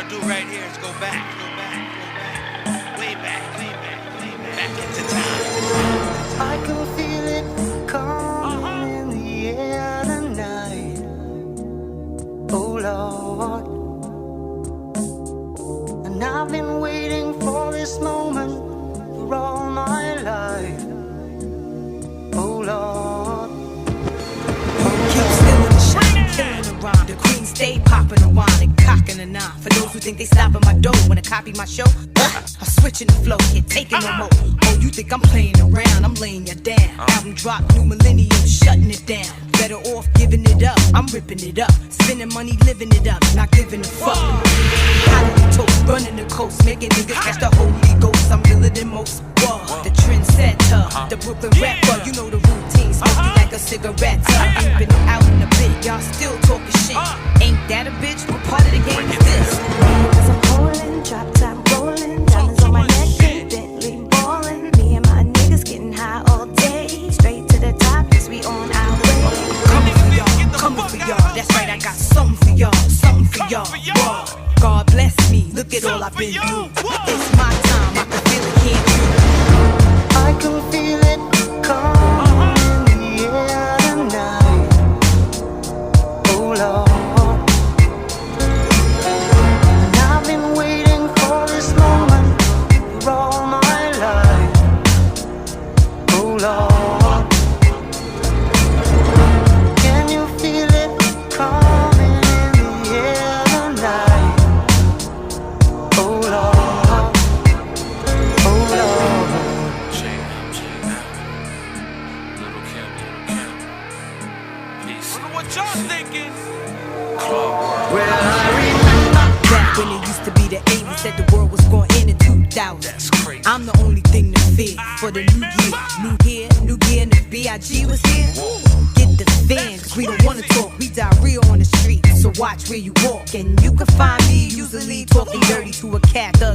gotta do right here is go back, way back into time. I can feel it coming in the air tonight. Oh Lord, and I've been waiting for this moment for all my life. Oh Lord, keep still with the shine, killing the rhyme. The queen stay popping the wine and cocking the nine. For those who think they stopping my dough when they copy my show, I'm switching the flow, can't take it no more. Oh, you think I'm playing around? I'm laying you down. Album drop, new millennium, shutting it down. Better off giving it up, I'm ripping it up. Spending money, living it up, not giving a fuck. Holiday toast, running the coast, making niggas catch the Holy Ghost. I'm realer than most. Whoa, the trendsetter, the Brooklyn rapper. You know the routine, smoky like a cigarette. Ain't been out in a bit, y'all still talking shit. Ain't that a bitch? What part of the game is this? Cause I'm rolling, drop top rolling, diamonds on my neck, Bentley ballin'. Me and my niggas getting high all day, straight to the top, yes we on our way. Coming for y'all, that's right, I got something for y'all, Whoa. God bless me, look at all I've been through. It's my time, I can feel it, can't you? I can feel it coming in the air tonight. Oh Lord, and I've been waiting for this moment for all my life. Oh Lord, can you feel it coming in the air tonight? Oh Lord, oh Lord. Look what y'all thinking. Well, I remember Back when it used to be the 80s, said the world was going in 2000. That's crazy. I'm the only thing to fear for the new year, and the B.I.G. was here. Get the fan, cause we don't wanna talk, we diarrhea on the street, so watch where you walk. And you can find me usually talking dirty to a cat, thug